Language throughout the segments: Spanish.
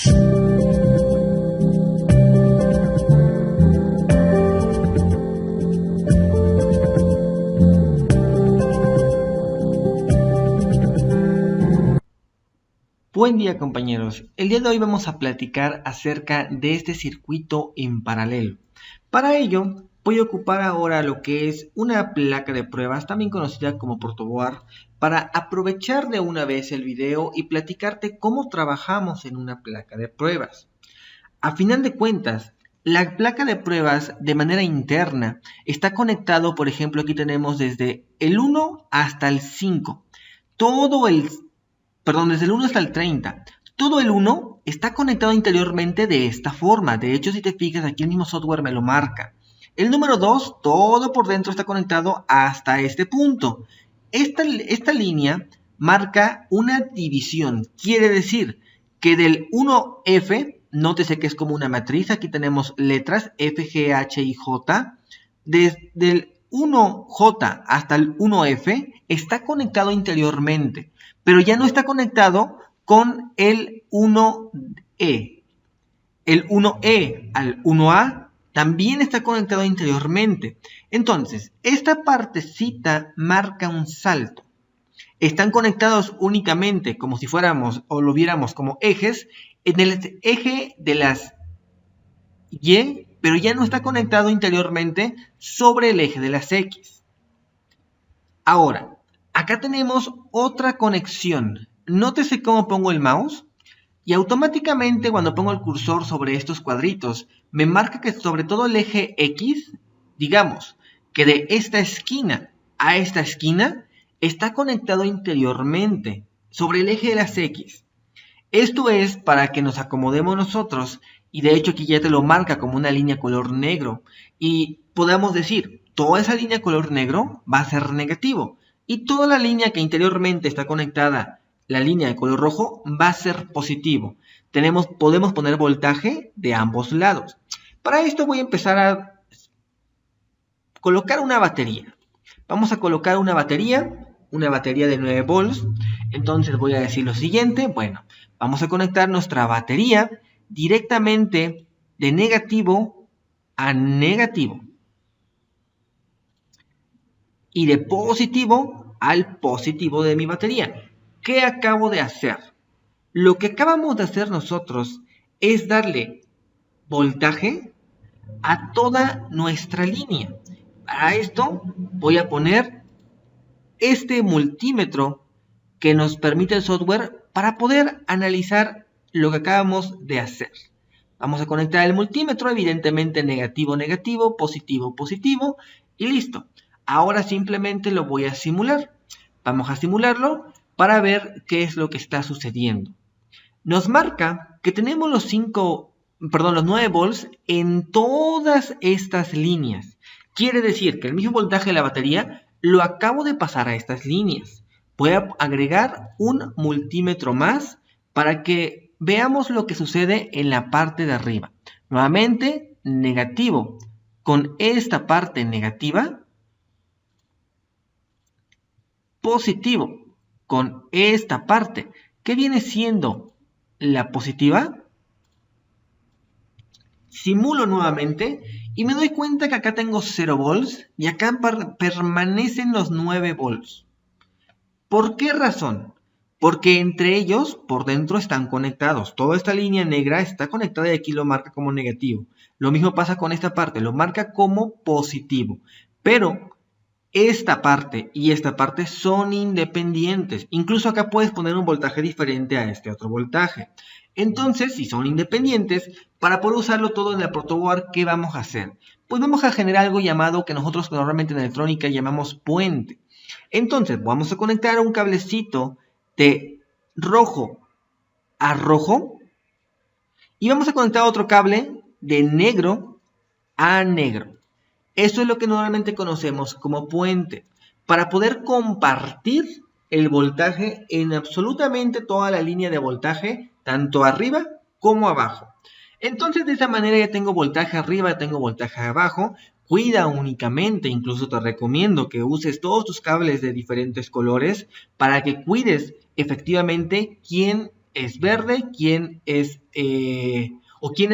Buen día, compañeros. El día de hoy vamos a platicar acerca de este circuito en paralelo. Para ello voy a ocupar ahora lo que es una placa de pruebas, también conocida como protoboard, para aprovechar de una vez el video y platicarte cómo trabajamos en una placa de pruebas. A final de cuentas, la placa de pruebas de manera interna está conectado, por ejemplo, aquí tenemos desde el 1 hasta el 5. Desde el 1 hasta el 30. Todo el 1 está conectado interiormente de esta forma. De hecho, si te fijas, aquí el mismo software me lo marca. El número 2, todo por dentro está conectado hasta este punto. Esta línea marca una división. Quiere decir que del 1F, nótese que es como una matriz. Aquí tenemos letras F, G, H y J. Desde el 1J hasta el 1F está conectado interiormente, pero ya no está conectado con el 1E. El 1E al 1A también está conectado interiormente. Entonces, esta partecita marca un salto. Están conectados únicamente como si fuéramos o lo viéramos como ejes en el eje de las Y, pero ya no está conectado interiormente sobre el eje de las X. Ahora, acá tenemos otra conexión. Nótese cómo pongo el mouse y automáticamente cuando pongo el cursor sobre estos cuadritos me marca que sobre todo el eje X, digamos que de esta esquina a esta esquina está conectado interiormente sobre el eje de las X. Esto es para que nos acomodemos nosotros, y de hecho aquí ya te lo marca como una línea color negro, y podamos decir, toda esa línea color negro va a ser negativo, y toda la línea que interiormente está conectada, la línea de color rojo, va a ser positivo. Podemos poner voltaje de ambos lados. Para esto voy a empezar a colocar una batería. Vamos a colocar una batería de 9 volts. Entonces voy a decir lo siguiente, bueno, vamos a conectar nuestra batería directamente de negativo a negativo y de positivo al positivo de mi batería. ¿Qué acabo de hacer? Lo que acabamos de hacer nosotros es darle voltaje a toda nuestra línea. Para esto voy a poner este multímetro que nos permite el software para poder analizar lo que acabamos de hacer. Vamos a conectar el multímetro, evidentemente negativo, negativo, positivo, positivo, y listo. Ahora simplemente lo voy a simular. Vamos a simularlo para ver qué es lo que está sucediendo. Nos marca que tenemos los 9 volts en todas estas líneas. Quiere decir que el mismo voltaje de la batería lo acabo de pasar a estas líneas. Voy a agregar un multímetro más para que veamos lo que sucede en la parte de arriba. Nuevamente, negativo con esta parte negativa, positivo con esta parte que viene siendo la positiva. Simulo nuevamente y me doy cuenta que acá tengo 0 volts y acá permanecen los 9 volts. ¿Por qué razón? Porque entre ellos por dentro están conectados. Toda esta línea negra está conectada y aquí lo marca como negativo. Lo mismo pasa con esta parte, lo marca como positivo. Pero esta parte y esta parte son independientes. Incluso acá puedes poner un voltaje diferente a este otro voltaje. Entonces, si son independientes, para poder usarlo todo en el protoboard, ¿qué vamos a hacer? Pues vamos a generar algo llamado, que nosotros normalmente en electrónica llamamos puente. Entonces, vamos a conectar un cablecito de rojo a rojo y vamos a conectar otro cable de negro a negro. Eso es lo que normalmente conocemos como puente, para poder compartir el voltaje en absolutamente toda la línea de voltaje, tanto arriba como abajo. Entonces de esa manera ya tengo voltaje arriba, tengo voltaje abajo. Cuida únicamente, incluso te recomiendo que uses todos tus cables de diferentes colores para que cuides efectivamente quién es verde, quién es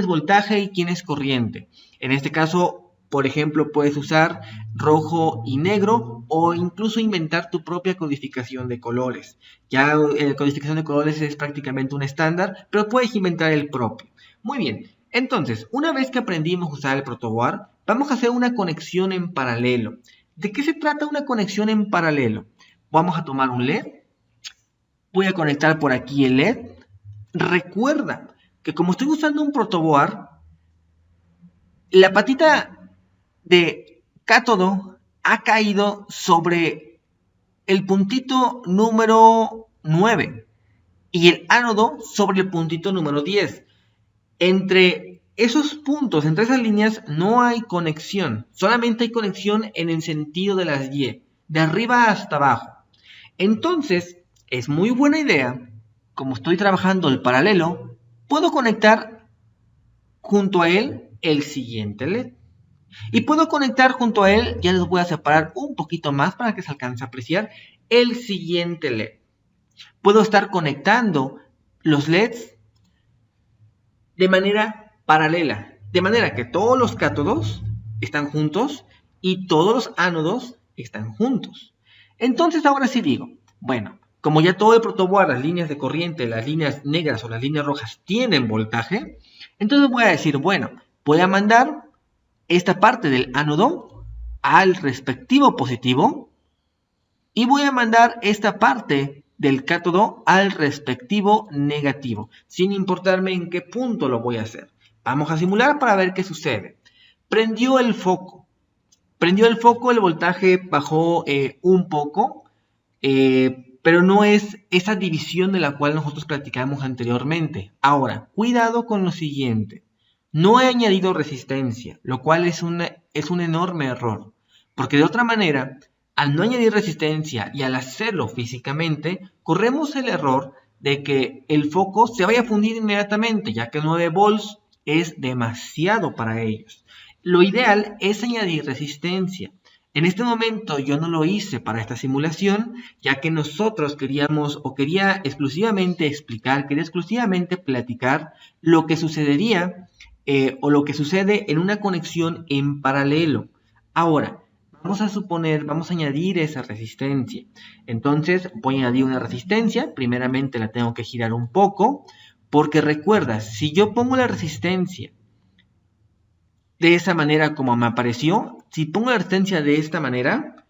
voltaje y quién es corriente. En este caso, por ejemplo, puedes usar rojo y negro o incluso inventar tu propia codificación de colores. Ya la codificación de colores es prácticamente un estándar, pero puedes inventar el propio. Muy bien, entonces, una vez que aprendimos a usar el protoboard, vamos a hacer una conexión en paralelo. ¿De qué se trata una conexión en paralelo? Vamos a tomar un LED. Voy a conectar por aquí el LED. Recuerda que como estoy usando un protoboard, la patita de cátodo ha caído sobre el puntito número 9 y el ánodo sobre el puntito número 10. Entre esos puntos, entre esas líneas, no hay conexión. Solamente hay conexión en el sentido de las Y, de arriba hasta abajo. Entonces, es muy buena idea, como estoy trabajando el paralelo, puedo conectar junto a él el siguiente LED. Y puedo conectar junto a él, ya les voy a separar un poquito más para que se alcance a apreciar, el siguiente LED. Puedo estar conectando los LEDs de manera paralela, de manera que todos los cátodos están juntos y todos los ánodos están juntos. Entonces ahora sí digo, bueno, como ya todo el protoboard, las líneas de corriente, las líneas negras o las líneas rojas tienen voltaje, entonces voy a decir, bueno, voy a mandar esta parte del ánodo al respectivo positivo y voy a mandar esta parte del cátodo al respectivo negativo, sin importarme en qué punto lo voy a hacer. Vamos a simular para ver qué sucede. Prendió el foco, el voltaje bajó un poco, pero no es esa división de la cual nosotros platicamos anteriormente. Ahora, cuidado con lo siguiente. No he añadido resistencia, lo cual es un enorme error, porque de otra manera, al no añadir resistencia y al hacerlo físicamente, corremos el error de que el foco se vaya a fundir inmediatamente, ya que 9 volts es demasiado para ellos. Lo ideal es añadir resistencia. En este momento yo no lo hice para esta simulación, ya que nosotros quería exclusivamente explicar, quería exclusivamente platicar lo que sucedería o lo que sucede en una conexión en paralelo. Ahora, vamos a añadir esa resistencia. Entonces voy a añadir una resistencia, primeramente la tengo que girar un poco, porque recuerda, si yo pongo la resistencia de esa manera como me apareció, si pongo la resistencia de esta manera,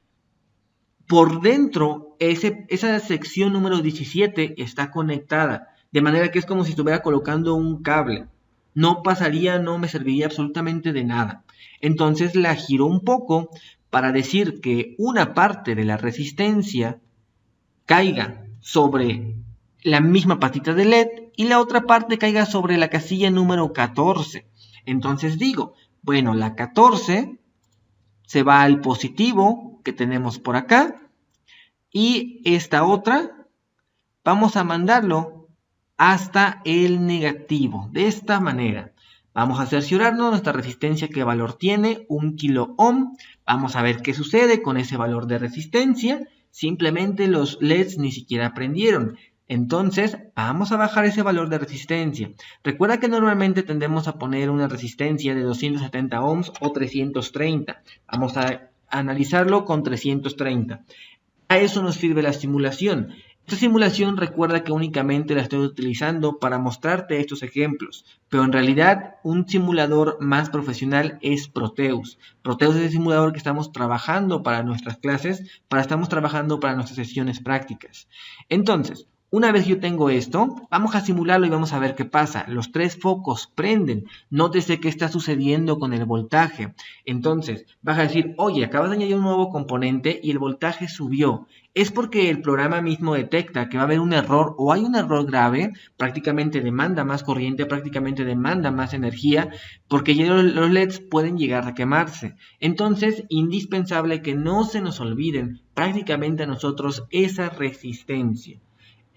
por dentro esa sección número 17 está conectada, de manera que es como si estuviera colocando un cable. No pasaría, no me serviría absolutamente de nada. Entonces la giro un poco para decir que una parte de la resistencia caiga sobre la misma patita de LED y la otra parte caiga sobre la casilla número 14. Entonces digo, bueno, la 14 se va al positivo que tenemos por acá y esta otra vamos a mandarlo hasta el negativo. De esta manera vamos a cerciorarnos nuestra resistencia, qué valor tiene, 1 kilo ohm. Vamos a ver qué sucede con ese valor de resistencia. Simplemente los LEDs ni siquiera prendieron. Entonces vamos a bajar ese valor de resistencia. Recuerda que normalmente tendemos a poner una resistencia de 270 ohms o 330. Vamos a analizarlo con 330. A eso nos sirve la simulación. Esta simulación recuerda que únicamente la estoy utilizando para mostrarte estos ejemplos, pero en realidad un simulador más profesional es Proteus. Proteus es el simulador que estamos trabajando para nuestras clases, estamos trabajando para nuestras sesiones prácticas. Entonces, una vez yo tengo esto, vamos a simularlo y vamos a ver qué pasa. Los 3 focos prenden. Nótese qué está sucediendo con el voltaje. Entonces, vas a decir, oye, acabas de añadir un nuevo componente y el voltaje subió. Es porque el programa mismo detecta que va a haber un error o hay un error grave, prácticamente demanda más corriente, prácticamente demanda más energía, porque ya los LEDs pueden llegar a quemarse. Entonces, indispensable que no se nos olviden prácticamente a nosotros esa resistencia.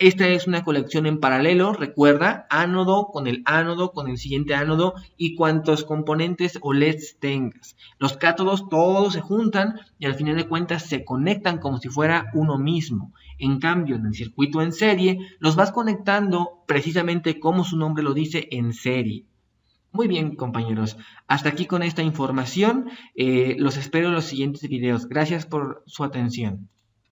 Esta es una conexión en paralelo, recuerda, ánodo, con el siguiente ánodo y cuantos componentes o LEDs tengas. Los cátodos todos se juntan y al final de cuentas se conectan como si fuera uno mismo. En cambio, en el circuito en serie, los vas conectando precisamente como su nombre lo dice, en serie. Muy bien, compañeros. Hasta aquí con esta información. Los espero en los siguientes videos. Gracias por su atención.